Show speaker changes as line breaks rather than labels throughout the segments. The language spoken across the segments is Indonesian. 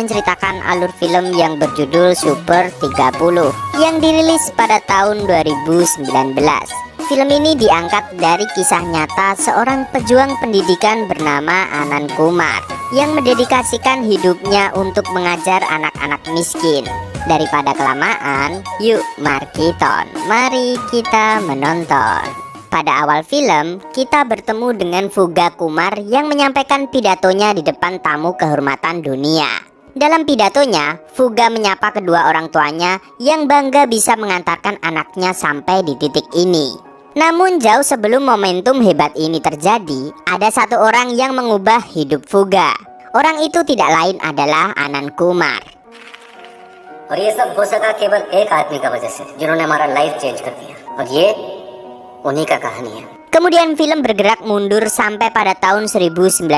menceritakan alur film yang berjudul Super 30 yang dirilis pada tahun 2019. Film ini diangkat dari kisah nyata seorang pejuang pendidikan bernama Anand Kumar yang mendedikasikan hidupnya untuk mengajar anak-anak miskin. Daripada kelamaan, yuk mari kita menonton. Pada awal film, kita bertemu dengan Fuga Kumar yang menyampaikan pidatonya di depan tamu kehormatan dunia. Dalam pidatonya, Fuga menyapa kedua orang tuanya yang bangga bisa mengantarkan anaknya sampai di titik ini. Namun jauh sebelum momentum hebat ini terjadi, ada satu orang yang mengubah hidup Fuga. Orang itu tidak lain adalah Anand Kumar.
और ये सब हो सका केवल एक आदमी का वजह से जिन्होंने हमारा लाइफ चेंज कर दिया और ये उन्हीं का कहानी है.
Kemudian film bergerak mundur sampai pada tahun 1996.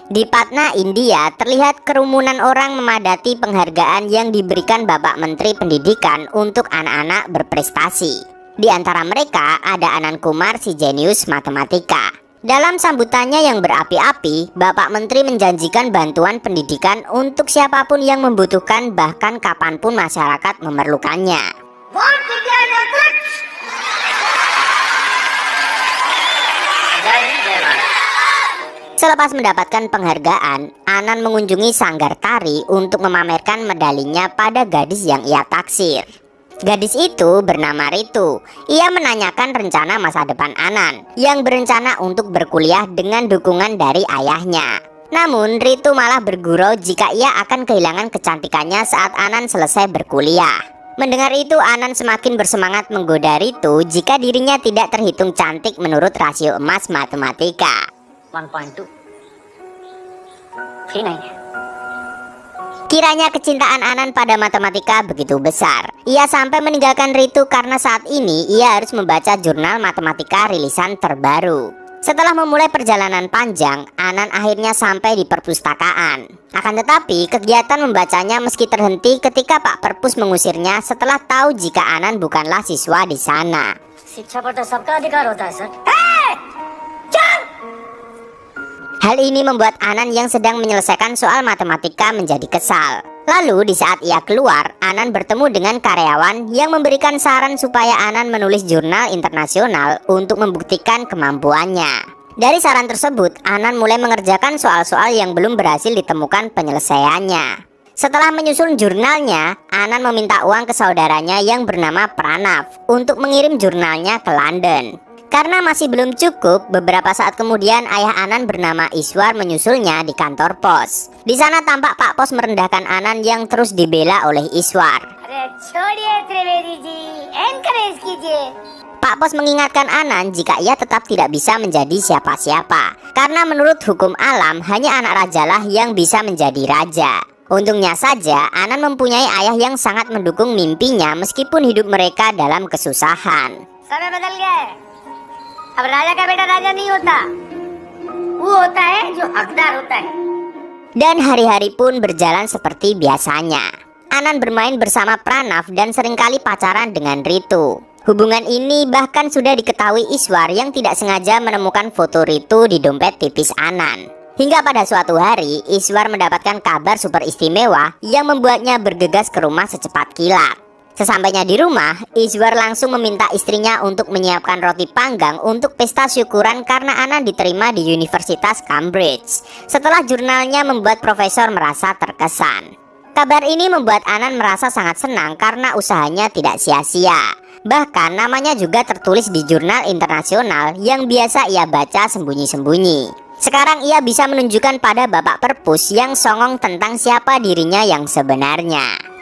Di Patna, India, terlihat kerumunan orang memadati penghargaan yang diberikan Bapak Menteri Pendidikan untuk anak-anak berprestasi. Di antara mereka ada Anand Kumar, si jenius matematika. Dalam sambutannya yang berapi-api, Bapak Menteri menjanjikan bantuan pendidikan untuk siapapun yang membutuhkan, bahkan kapanpun masyarakat memerlukannya. Selepas mendapatkan penghargaan, Anand mengunjungi sanggar tari untuk memamerkan medalinya pada gadis yang ia taksir. Gadis itu bernama Ritu. Ia menanyakan rencana masa depan Anand yang berencana untuk berkuliah dengan dukungan dari ayahnya. Namun Ritu malah bergurau jika ia akan kehilangan kecantikannya saat Anand selesai berkuliah. Mendengar itu, Anand semakin bersemangat menggoda Ritu jika dirinya tidak terhitung cantik menurut rasio emas matematika.
1.2 ही नहीं है.
Kiranya kecintaan Anand pada matematika begitu besar. Ia sampai meninggalkan Ritu karena saat ini ia harus membaca jurnal matematika rilisan terbaru. Setelah memulai perjalanan panjang, Anand akhirnya sampai di perpustakaan. Akan tetapi, kegiatan membacanya meski terhenti ketika Pak Perpus mengusirnya setelah tahu jika Anand bukanlah siswa di sana.
शिक्षा पर तो सबका अधिकार होता है sir.
Hal ini membuat Anand yang sedang menyelesaikan soal matematika menjadi kesal. Lalu di saat ia keluar, Anand bertemu dengan karyawan yang memberikan saran supaya Anand menulis jurnal internasional untuk membuktikan kemampuannya. Dari saran tersebut, Anand mulai mengerjakan soal-soal yang belum berhasil ditemukan penyelesaiannya. Setelah menyusun jurnalnya, Anand meminta uang ke saudaranya yang bernama Pranav untuk mengirim jurnalnya ke London. Karena masih belum cukup, beberapa saat kemudian ayah Anand bernama Iswar menyusulnya di kantor pos. Di sana tampak Pak Pos merendahkan Anand yang terus dibela oleh Iswar. Pak Pos mengingatkan Anand jika ia tetap tidak bisa menjadi siapa-siapa. Karena menurut hukum alam, hanya anak rajalah yang bisa menjadi raja. Untungnya saja, Anand mempunyai ayah yang sangat mendukung mimpinya meskipun hidup mereka dalam kesusahan.
अब राजा का बेटा राजा नहीं होता, वो होता है जो हकदार होता है.
Dan hari-hari pun berjalan seperti biasanya. Anand bermain bersama Pranav dan seringkali pacaran dengan Ritu. Hubungan ini bahkan sudah diketahui Iswar yang tidak sengaja menemukan foto Ritu di dompet tipis Anand. Hingga pada suatu hari, Iswar mendapatkan kabar super istimewa yang membuatnya bergegas ke rumah secepat kilat. Sesampainya di rumah, Iswar langsung meminta istrinya untuk menyiapkan roti panggang untuk pesta syukuran karena Anand diterima di Universitas Cambridge. Setelah jurnalnya membuat profesor merasa terkesan. Kabar ini membuat Anand merasa sangat senang karena usahanya tidak sia-sia. Bahkan namanya juga tertulis di jurnal internasional yang biasa ia baca sembunyi-sembunyi. Sekarang ia bisa menunjukkan pada Bapak Perpus yang songong tentang siapa dirinya yang sebenarnya.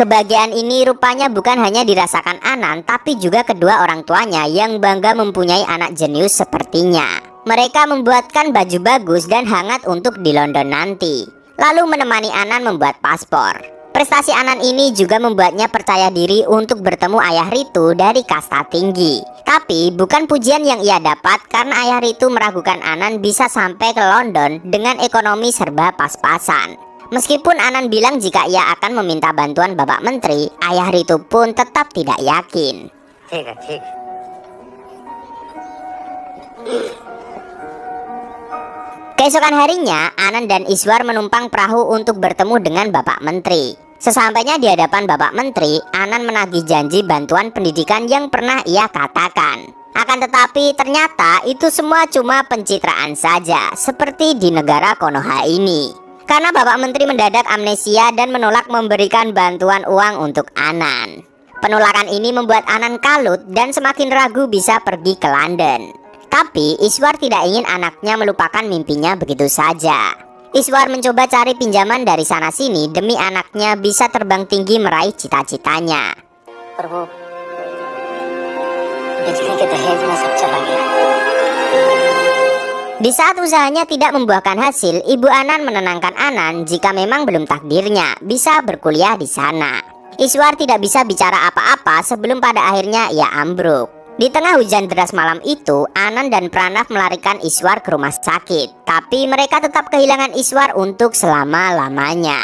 Kebahagiaan ini rupanya bukan hanya dirasakan Anand, tapi juga kedua orang tuanya yang bangga mempunyai anak jenius sepertinya. Mereka membuatkan baju bagus dan hangat untuk di London nanti, lalu menemani Anand membuat paspor. Prestasi Anand ini juga membuatnya percaya diri untuk bertemu ayah Ritu dari kasta tinggi. Tapi bukan pujian yang ia dapat karena ayah Ritu meragukan Anand bisa sampai ke London dengan ekonomi serba pas-pasan. Meskipun Anand bilang jika ia akan meminta bantuan Bapak Menteri, ayah Ritu pun tetap tidak yakin.
ठीक है.
Keesokan harinya, Anan dan Iswar menumpang perahu untuk bertemu dengan Bapak Menteri. Sesampainya di hadapan Bapak Menteri, Anan menagih janji bantuan pendidikan yang pernah ia katakan. Akan tetapi ternyata itu semua cuma pencitraan saja, seperti di negara Konoha ini. Karena Bapak Menteri mendadak amnesia dan menolak memberikan bantuan uang untuk Anan. Penolakan ini membuat Anan kalut dan semakin ragu bisa pergi ke London. Tapi Iswar tidak ingin anaknya melupakan mimpinya begitu saja. Iswar mencoba cari pinjaman dari sana-sini demi anaknya bisa terbang tinggi meraih cita-citanya.
पर वो बिजली के दहेज में सब चला गया।
Di saat usahanya tidak membuahkan hasil, Ibu Anan menenangkan Anan jika memang belum takdirnya bisa berkuliah di sana. Iswar tidak bisa bicara apa-apa sebelum pada akhirnya ia ambruk. Di tengah hujan deras malam itu, Anan dan Pranav melarikan Iswar ke rumah sakit. Tapi mereka tetap kehilangan Iswar untuk selama-lamanya.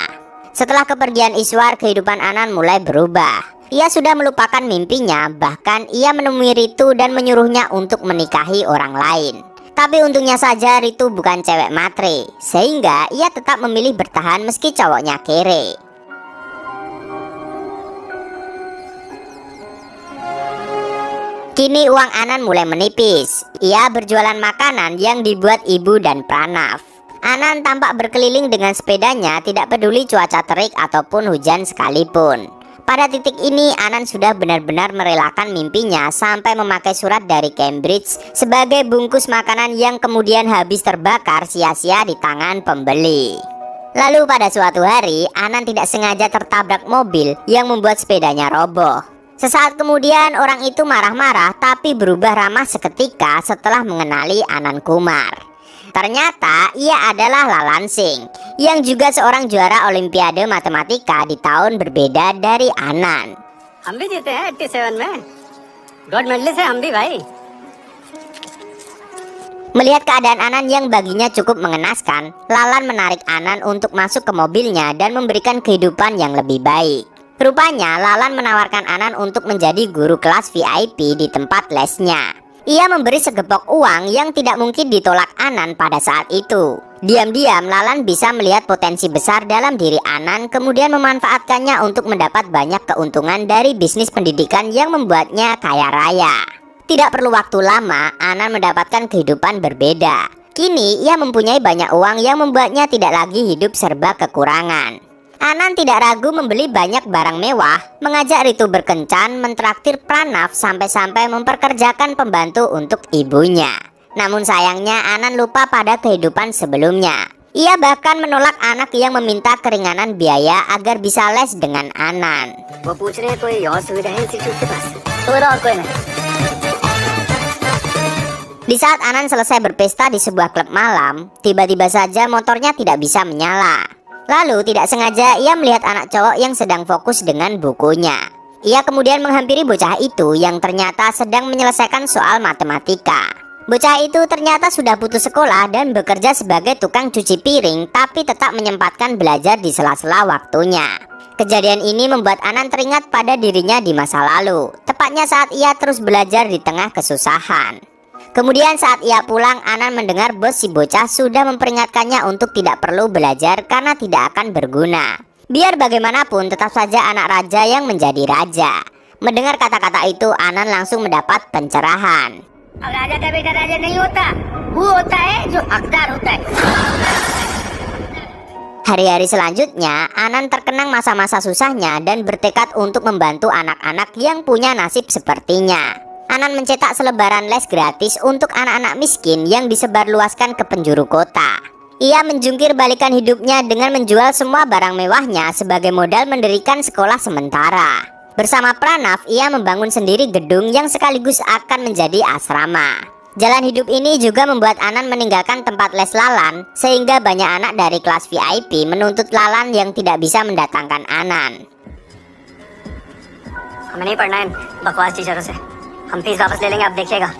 Setelah kepergian Iswar, kehidupan Anan mulai berubah. Ia sudah melupakan mimpinya, bahkan ia menemui Ritu dan menyuruhnya untuk menikahi orang lain. Tapi untungnya saja Ritu bukan cewek matre, sehingga ia tetap memilih bertahan meski cowoknya kere. Kini uang Anan mulai menipis. Ia berjualan makanan yang dibuat ibu dan Pranav. Anan tampak berkeliling dengan sepedanya, tidak peduli cuaca terik ataupun hujan sekalipun. Pada titik ini Anan sudah benar-benar merelakan mimpinya sampai memakai surat dari Cambridge sebagai bungkus makanan yang kemudian habis terbakar sia-sia di tangan pembeli. Lalu pada suatu hari Anan tidak sengaja tertabrak mobil yang membuat sepedanya roboh. Sesaat kemudian orang itu marah-marah tapi berubah ramah seketika setelah mengenali Anan Kumar. Ternyata ia adalah Lalansing yang juga seorang juara Olimpiade Matematika di tahun berbeda dari Anan.
हम भी जीते हैं 87 में gold medallist है हम भी भाई।
Melihat keadaan Anan yang baginya cukup mengenaskan, Lalan menarik Anan untuk masuk ke mobilnya dan memberikan kehidupan yang lebih baik. Rupanya Lalan menawarkan Anan untuk menjadi guru kelas VIP di tempat lesnya. Ia memberi segepok uang yang tidak mungkin ditolak Anan pada saat itu. Diam-diam Lalan bisa melihat potensi besar dalam diri Anan, kemudian memanfaatkannya untuk mendapat banyak keuntungan dari bisnis pendidikan yang membuatnya kaya raya. Tidak perlu waktu lama, Anan mendapatkan kehidupan berbeda. Kini ia mempunyai banyak uang yang membuatnya tidak lagi hidup serba kekurangan. Anan tidak ragu membeli banyak barang mewah, mengajak Ritu berkencan, mentraktir Pranav sampai-sampai memperkerjakan pembantu untuk ibunya. Namun sayangnya Anan lupa pada kehidupan sebelumnya. Ia bahkan menolak anak yang meminta keringanan biaya agar bisa les dengan Anan.
वो पूछ रहे हैं कोई और सुविधा है इंस्टीट्यूट के पास? तो बोला और कोई नहीं।
Di saat Anan selesai berpesta di sebuah klub malam, tiba-tiba saja motornya tidak bisa menyala. Lalu tidak sengaja ia melihat anak cowok yang sedang fokus dengan bukunya. Ia kemudian menghampiri bocah itu yang ternyata sedang menyelesaikan soal matematika. Bocah itu ternyata sudah putus sekolah dan bekerja sebagai tukang cuci piring, tapi tetap menyempatkan belajar di sela-sela waktunya. Kejadian ini membuat Anan teringat pada dirinya di masa lalu, tepatnya saat ia terus belajar di tengah kesusahan. Kemudian saat ia pulang, Anan mendengar bos si bocah sudah memperingatkannya untuk tidak perlu belajar karena tidak akan berguna. Biar bagaimanapun tetap saja anak raja yang menjadi raja. Mendengar kata-kata itu, Anan langsung mendapat pencerahan.
अब राजा का बेटा राजा नहीं होता, वो होता है जो हकदार होता है।
Hari-hari selanjutnya, Anan terkenang masa-masa susahnya dan bertekad untuk membantu anak-anak yang punya nasib sepertinya. Anan mencetak selebaran les gratis untuk anak-anak miskin yang disebarluaskan ke penjuru kota. Ia menjungkir balikan hidupnya dengan menjual semua barang mewahnya sebagai modal mendirikan sekolah sementara. Bersama Pranav, ia membangun sendiri gedung yang sekaligus akan menjadi asrama. Jalan hidup ini juga membuat Anan meninggalkan tempat les Lalan, sehingga banyak anak dari kelas VIP menuntut Lalan yang tidak bisa mendatangkan Anan.
हमें नहीं पढ़ना है बकवास टीचरों से। हम फीस वापस ले लेंगे, आप देखिएगा।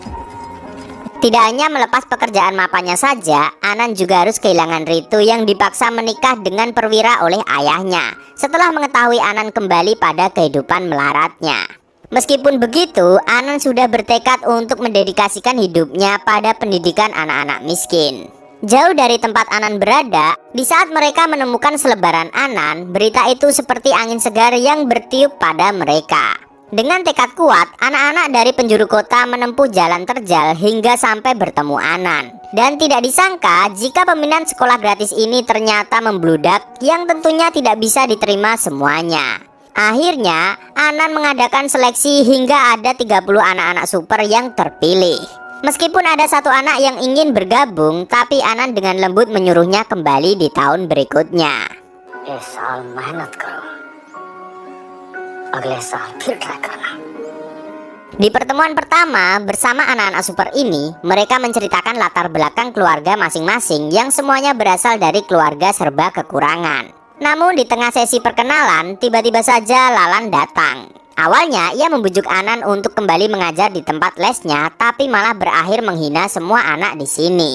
Tidak hanya melepas pekerjaan mapanya saja, Anan juga harus kehilangan Ritu yang dipaksa menikah dengan perwira oleh ayahnya setelah mengetahui Anan kembali pada kehidupan melaratnya. Meskipun begitu, Anan sudah bertekad untuk mendedikasikan hidupnya pada pendidikan anak-anak miskin. Jauh dari tempat Anan berada, di saat mereka menemukan selebaran Anan, berita itu seperti angin segar yang bertiup pada mereka. Dengan tekad kuat, anak-anak dari penjuru kota menempuh jalan terjal hingga sampai bertemu Anan. Dan tidak disangka jika peminat sekolah gratis ini ternyata membludak, yang tentunya tidak bisa diterima semuanya. Akhirnya, Anan mengadakan seleksi hingga ada 30 anak-anak super yang terpilih. Meskipun ada satu anak yang ingin bergabung, tapi Anan dengan lembut menyuruhnya kembali di tahun berikutnya.
ये साल मेहनत करो, अगले साल फिर ट्राई करना।
Di pertemuan pertama bersama anak-anak super ini, mereka menceritakan latar belakang keluarga masing-masing yang semuanya berasal dari keluarga serba kekurangan. Namun di tengah sesi perkenalan, tiba-tiba saja Lalan datang. Awalnya ia membujuk Anan untuk kembali mengajar di tempat lesnya, tapi malah berakhir menghina semua anak di sini.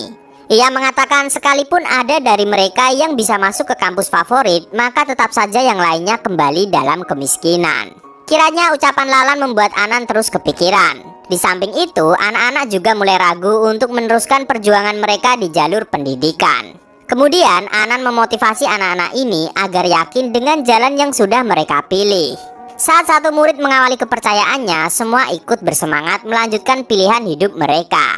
Ia mengatakan sekalipun ada dari mereka yang bisa masuk ke kampus favorit, maka tetap saja yang lainnya kembali dalam kemiskinan. Kiranya ucapan Lalan membuat Anan terus kepikiran. Di samping itu, anak-anak juga mulai ragu untuk meneruskan perjuangan mereka di jalur pendidikan. Kemudian Anan memotivasi anak-anak ini agar yakin dengan jalan yang sudah mereka pilih. Saat satu murid mengawali kepercayaannya, semua ikut bersemangat melanjutkan pilihan hidup mereka.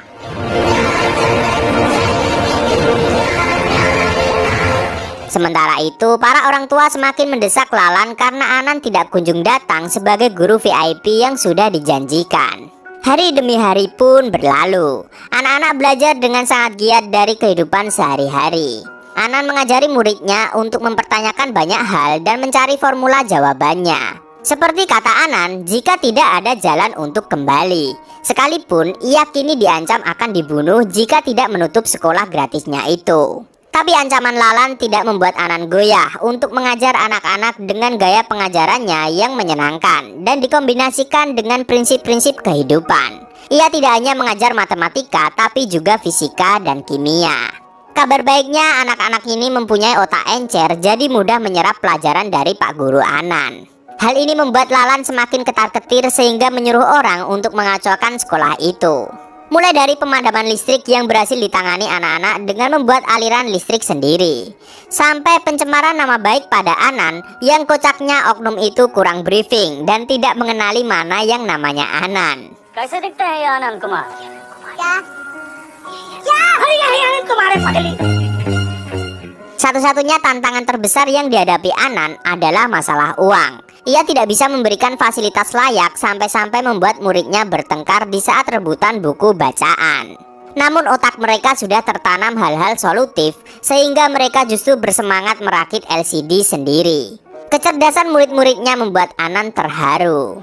Sementara itu, para orang tua semakin mendesak Lalan karena Anan tidak kunjung datang sebagai guru VIP yang sudah dijanjikan. Hari demi hari pun berlalu. Anak-anak belajar dengan sangat giat dari kehidupan sehari-hari. Anan mengajari muridnya untuk mempertanyakan banyak hal dan mencari formula jawabannya. Seperti kata Anan, jika tidak ada jalan untuk kembali. Sekalipun ia kini diancam akan dibunuh jika tidak menutup sekolah gratisnya itu. Tapi ancaman Lalan tidak membuat Anan goyah untuk mengajar anak-anak dengan gaya pengajarannya yang menyenangkan dan dikombinasikan dengan prinsip-prinsip kehidupan. Ia tidak hanya mengajar matematika tapi juga fisika dan kimia. Kabar baiknya anak-anak ini mempunyai otak encer, jadi mudah menyerap pelajaran dari Pak Guru Anan. Hal ini membuat Lalan semakin ketar-ketir sehingga menyuruh orang untuk mengacaukan sekolah itu. Mulai dari pemadaman listrik yang berhasil ditangani anak-anak dengan membuat aliran listrik sendiri, sampai pencemaran nama baik pada Anan yang kocaknya oknum itu kurang briefing dan tidak mengenali mana yang namanya Anan.
कैसे दिखता है ये आनंद कुमार?
क्या क्या अरे ये आनंद कुमार है पगली।
Satu-satunya tantangan terbesar yang dihadapi Anan adalah masalah uang. Ia tidak bisa memberikan fasilitas layak sampai-sampai membuat muridnya bertengkar di saat rebutan buku bacaan. Namun otak mereka sudah tertanam hal-hal solutif sehingga mereka justru bersemangat merakit LCD sendiri. Kecerdasan murid-muridnya membuat Anan terharu.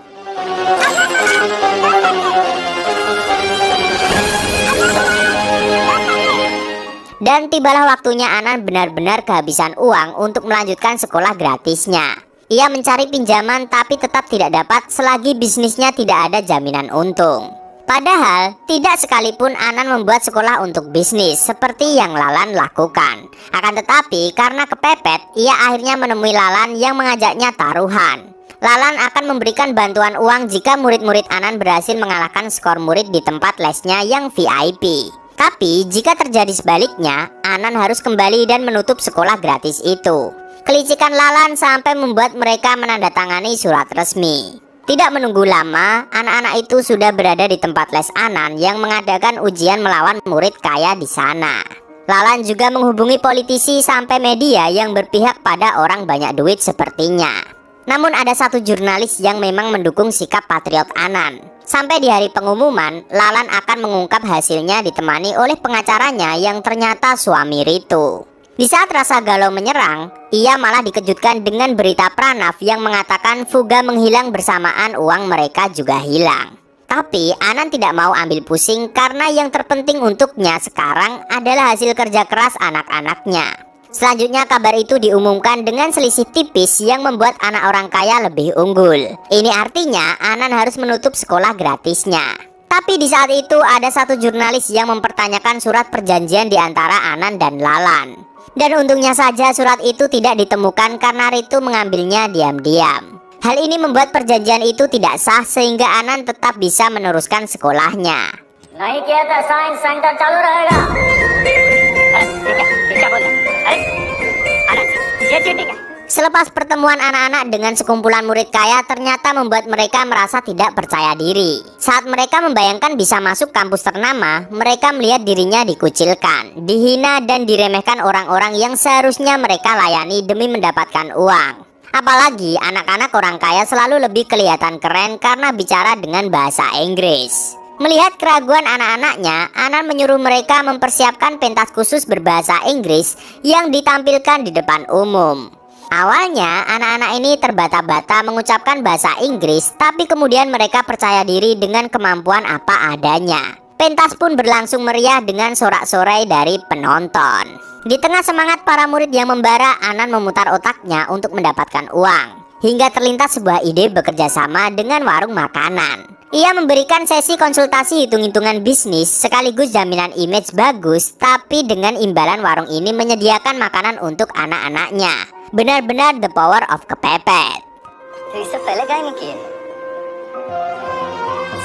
Dan tibalah waktunya Anan benar-benar kehabisan uang untuk melanjutkan sekolah gratisnya. Ia mencari pinjaman tapi tetap tidak dapat selagi bisnisnya tidak ada jaminan untung. Padahal tidak sekalipun Anan membuat sekolah untuk bisnis seperti yang Lalan lakukan. Akan tetapi karena kepepet, ia akhirnya menemui Lalan yang mengajaknya taruhan. Lalan akan memberikan bantuan uang jika murid-murid Anan berhasil mengalahkan skor murid di tempat lesnya yang VIP. Tapi jika terjadi sebaliknya, Anan harus kembali dan menutup sekolah gratis itu. Kelicikan Lalan sampai membuat mereka menandatangani surat resmi. Tidak menunggu lama, anak-anak itu sudah berada di tempat les Anan yang mengadakan ujian melawan murid kaya di sana. Lalan juga menghubungi politisi sampai media yang berpihak pada orang banyak duit sepertinya. Namun ada satu jurnalis yang memang mendukung sikap patriot Anan. Sampai di hari pengumuman, Lalan akan mengungkap hasilnya ditemani oleh pengacaranya yang ternyata suami Ritu. Di saat rasa galau menyerang, ia malah dikejutkan dengan berita Pranav yang mengatakan Fuga menghilang bersamaan uang mereka juga hilang. Tapi Anan tidak mau ambil pusing karena yang terpenting untuknya sekarang adalah hasil kerja keras anak-anaknya. Selanjutnya kabar itu diumumkan dengan selisih tipis yang membuat anak orang kaya lebih unggul. Ini artinya Anan harus menutup sekolah gratisnya. Tapi di saat itu ada satu jurnalis yang mempertanyakan surat perjanjian di antara Anan dan Lalan. Dan untungnya saja surat itu tidak ditemukan karena Ritu mengambilnya diam-diam. Hal ini membuat perjanjian itu tidak sah sehingga Anan tetap bisa meneruskan sekolahnya.
नहीं किया तो science centre चालू रहेगा। ये क्या बोल रहे हैं? अरे अरे ये चीटिंग है।
Selepas pertemuan anak-anak dengan sekumpulan murid kaya ternyata membuat mereka merasa tidak percaya diri. Saat mereka membayangkan bisa masuk kampus ternama, mereka melihat dirinya dikucilkan, dihina dan diremehkan orang-orang yang seharusnya mereka layani demi mendapatkan uang. Apalagi anak-anak orang kaya selalu lebih kelihatan keren karena bicara dengan bahasa Inggris. Melihat keraguan anak-anaknya, Anan menyuruh mereka mempersiapkan pentas khusus berbahasa Inggris yang ditampilkan di depan umum. Awalnya, anak-anak ini terbata-bata mengucapkan bahasa Inggris, tapi kemudian mereka percaya diri dengan kemampuan apa adanya. Pentas pun berlangsung meriah dengan sorak-sorai dari penonton. Di tengah semangat para murid yang membara, Anan memutar otaknya untuk mendapatkan uang. Hingga terlintas sebuah ide bekerja sama dengan warung makanan. Ia memberikan sesi konsultasi hitung-hitungan bisnis sekaligus jaminan image bagus, tapi dengan imbalan warung ini menyediakan makanan untuk anak-anaknya. Benar-benar the power of kepepet.
तो इससे पहले क्या नहीं किए?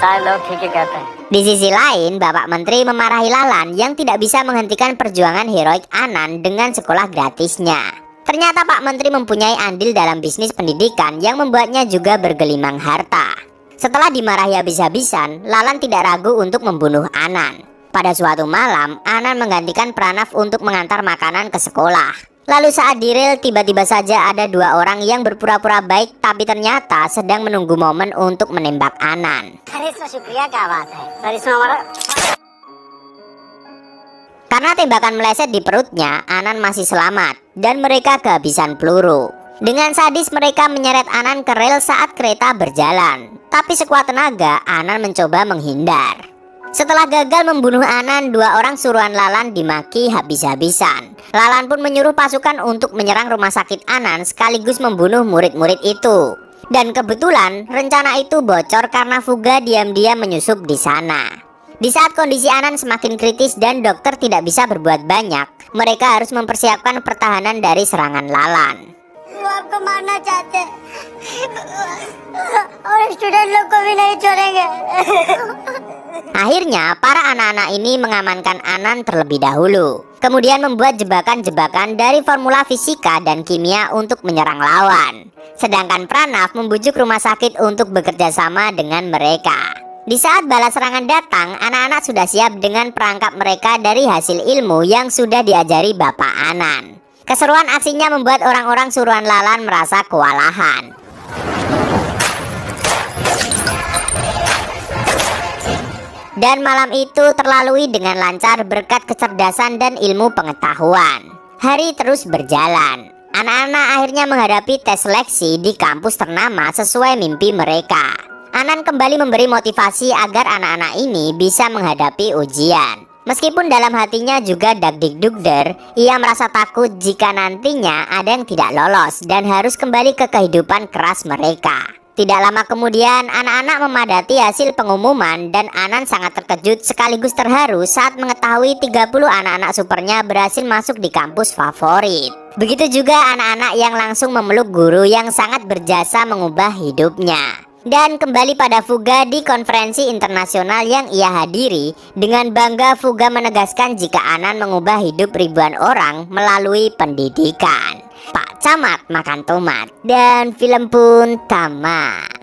सारे लोग ठीक ही कहते हैं।
Di sisi lain, Bapak Menteri memarahi Lalan yang tidak bisa menghentikan perjuangan heroik Anan dengan sekolah gratisnya. Ternyata Pak Menteri mempunyai andil dalam bisnis pendidikan yang membuatnya juga bergelimang harta. Setelah dimarahi habis-habisan, Lalan tidak ragu untuk membunuh Anan. Pada suatu malam, Anan menggantikan Pranav untuk mengantar makanan ke sekolah. Lalu saat di rel, tiba-tiba saja ada dua orang yang berpura-pura baik tapi ternyata sedang menunggu momen untuk menembak Anan.
अरे इसमें शुक्रिया क्या बात है? सर इसमें हमारा
Karena tembakan meleset di perutnya, Anan masih selamat dan mereka kehabisan peluru. Dengan sadis mereka menyeret Anan ke rel saat kereta berjalan. Tapi sekuat tenaga, Anan mencoba menghindar. Setelah gagal membunuh Anan, dua orang suruhan Lalan dimaki habis-habisan. Lalan pun menyuruh pasukan untuk menyerang rumah sakit Anan sekaligus membunuh murid-murid itu. Dan kebetulan rencana itu bocor karena Fuga diam-diam menyusup di sana. Di saat kondisi Anan semakin kritis dan dokter tidak bisa berbuat banyak, mereka harus mempersiapkan pertahanan dari serangan Lalan.
वो आपको मारना चाहते हैं और स्टूडेंट लोग को भी नहीं छोड़ेंगे।
Akhirnya, para anak-anak ini mengamankan Anan terlebih dahulu. Kemudian membuat jebakan-jebakan dari formula fisika dan kimia untuk menyerang lawan. Sedangkan Pranav membujuk rumah sakit untuk bekerja sama dengan mereka. Di saat balas serangan datang, anak-anak sudah siap dengan perangkap mereka dari hasil ilmu yang sudah diajari Bapak Anan. Keseruan aksinya membuat orang-orang suruhan Lalan merasa kewalahan. Dan malam itu terlalui dengan lancar berkat kecerdasan dan ilmu pengetahuan. Hari terus berjalan. Anak-anak akhirnya menghadapi tes seleksi di kampus ternama sesuai mimpi mereka. Anan kembali memberi motivasi agar anak-anak ini bisa menghadapi ujian. Meskipun dalam hatinya juga dagdikdugder, ia merasa takut jika nantinya ada yang tidak lolos dan harus kembali ke kehidupan keras mereka. Tidak lama kemudian, anak-anak memadati hasil pengumuman dan Anan sangat terkejut sekaligus terharu saat mengetahui 30 anak-anak supernya berhasil masuk di kampus favorit. Begitu juga anak-anak yang langsung memeluk guru yang sangat berjasa mengubah hidupnya. Dan kembali pada Fuga di konferensi internasional yang ia hadiri, dengan bangga Fuga menegaskan jika Anan mengubah hidup ribuan orang melalui pendidikan. Pak Camat makan tomat dan film pun tamat.